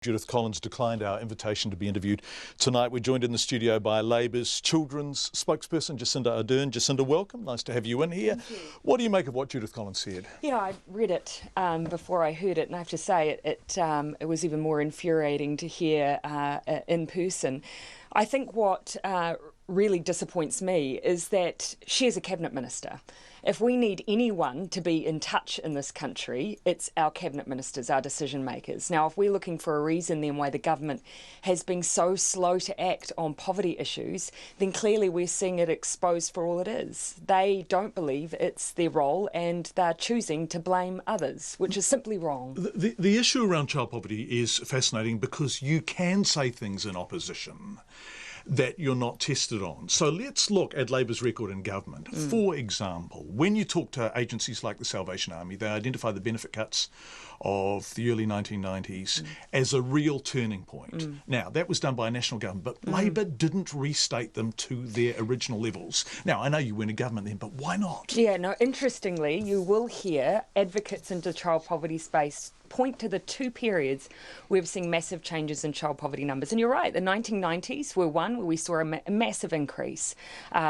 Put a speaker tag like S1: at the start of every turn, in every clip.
S1: Judith Collins declined our invitation to be interviewed tonight. We're joined in the studio by Labor's children's spokesperson, Jacinda Ardern. Jacinda, welcome. Nice to have you in here.
S2: Thank you.
S1: What do you make of what Judith Collins said?
S2: Yeah, I read it before I heard it, and I have to say it was even more infuriating to hear in person. I think what really disappoints me is that she is a cabinet minister. If we need anyone to be in touch in this country, it's our cabinet ministers, our decision makers. Now, if we're looking for a reason then why the government has been so slow to act on poverty issues, then clearly we're seeing it exposed for all it is. They don't believe it's their role and they're choosing to blame others, which is simply wrong.
S1: The issue around child poverty is fascinating because you can say things in opposition that you're not tested on. So let's look at Labor's record in government. For example, when you talk to agencies like the Salvation Army, they identify the benefit cuts of the early 1990s as a real turning point. Now, that was done by a national government, but Labor didn't restate them to their original levels. Now, I know you weren't in government then, but why not?
S2: Yeah, no, interestingly, you will hear advocates in the child poverty space point to the two periods we've seen massive changes in child poverty numbers. And you're right, the 1990s were one where we saw a massive increase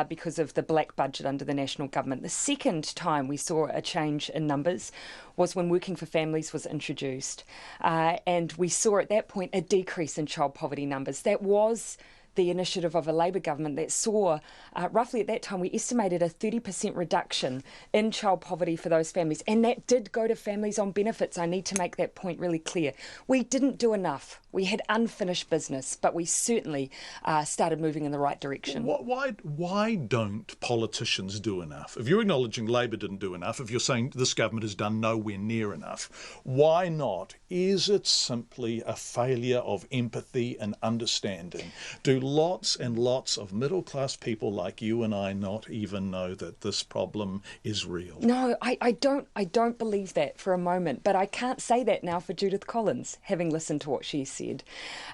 S2: because of the black budget under the national government. The second time we saw a change in numbers was when Working for Families was introduced. And we saw at that point a decrease in child poverty numbers. That was the initiative of a Labor government that saw, roughly at that time, we estimated a 30% reduction in child poverty for those families. And that did go to families on benefits. I need to make that point really clear. We didn't do enough. We had unfinished business, but we certainly started moving in the right direction.
S1: Why don't politicians do enough? If you're acknowledging Labor didn't do enough, if you're saying this government has done nowhere near enough, why not? Is it simply a failure of empathy and understanding? Do lots and lots of middle-class people like you and I not even know that this problem is real?
S2: No, I don't believe that for a moment, but I can't say that now for Judith Collins, having listened to what she said.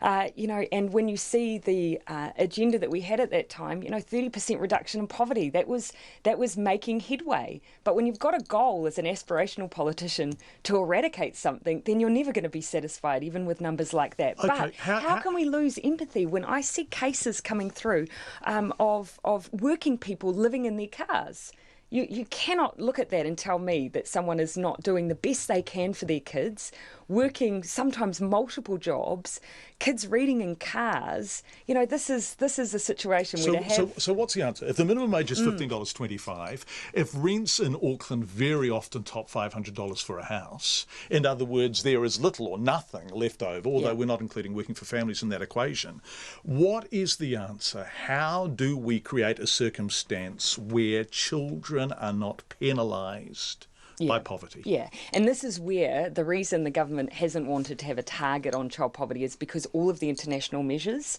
S2: And when you see the agenda that we had at that time, 30% reduction in poverty, that was making headway. But when you've got a goal as an aspirational politician to eradicate something, then you're never going to be satisfied, even with numbers like that.
S1: Okay,
S2: but how can we lose empathy when I see cases coming through of working people living in their cars? You cannot look at that and tell me that someone is not doing the best they can for their kids, working sometimes multiple jobs, kids reading in cars. This is a situation where to have...
S1: So what's the answer? If the minimum wage is $15.25, if rents in Auckland very often top $500 for a house, in other words, there is little or nothing left over, although we're not including Working for Families in that equation, what is the answer? How do we create a circumstance where children are not penalised by poverty?
S2: Yeah, and this is where the reason the government hasn't wanted to have a target on child poverty is because all of the international measures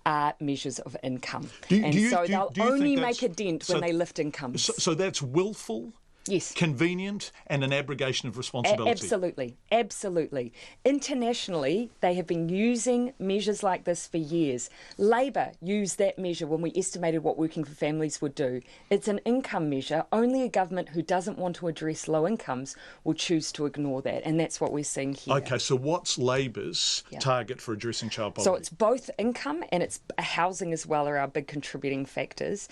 S2: are measures of income. They'll only make a dent when they lift incomes.
S1: So that's willful?
S2: Yes.
S1: Convenient and an abrogation of responsibility.
S2: Absolutely. Internationally, they have been using measures like this for years. Labor used that measure when we estimated what Working for Families would do. It's an income measure. Only a government who doesn't want to address low incomes will choose to ignore that, and that's what we're seeing here.
S1: Okay, so what's Labor's target for addressing child poverty?
S2: So it's both income and it's housing as well are our big contributing factors.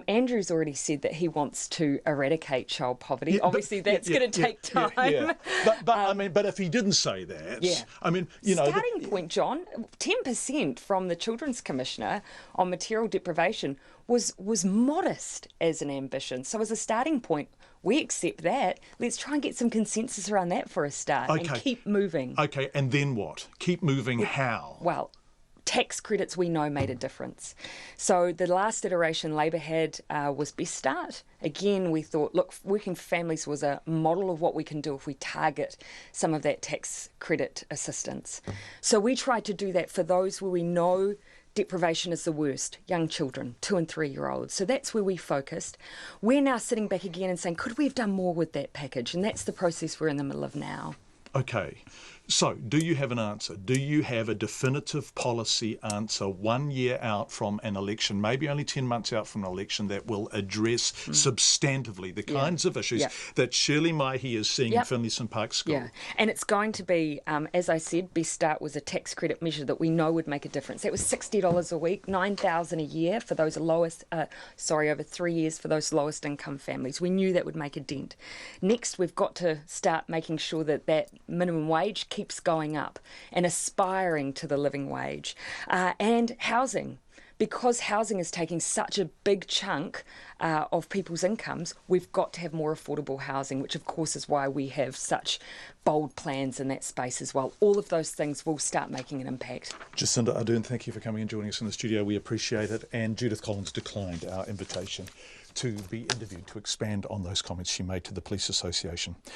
S2: Andrew's already said that he wants to eradicate child poverty. Obviously, that's going to take time.
S1: But if he didn't say that,
S2: starting point, John, 10% from the Children's Commissioner on material deprivation was modest as an ambition. So as a starting point, we accept that. Let's try and get some consensus around that for a start and keep moving.
S1: Okay, and then what? Keep moving how?
S2: Well, tax credits we know made a difference. So the last iteration Labor had was Best Start. Again, we thought, look, Working for Families was a model of what we can do if we target some of that tax credit assistance. So we tried to do that for those where we know deprivation is the worst, young children, 2 and 3 year olds. So that's where we focused. We're now sitting back again and saying, could we have done more with that package? And that's the process we're in the middle of now.
S1: Okay, So, do you have an answer? Do you have a definitive policy answer 1 year out from an election, maybe only 10 months out from an election, that will address substantively the kinds of issues that Shirley Mahi is seeing in Finlayson Park School?
S2: Yeah, and it's going to be, as I said, Best Start was a tax credit measure that we know would make a difference. That was $60 a week, $9,000 a year for those lowest, over 3 years for those lowest income families. We knew that would make a dent. Next, we've got to start making sure that that minimum wage keeps going up and aspiring to the living wage. And housing. Because housing is taking such a big chunk of people's incomes, we've got to have more affordable housing, which of course is why we have such bold plans in that space as well. All of those things will start making an impact.
S1: Jacinda Ardern, thank you for coming and joining us in the studio. We appreciate it. And Judith Collins declined our invitation to be interviewed to expand on those comments she made to the Police Association.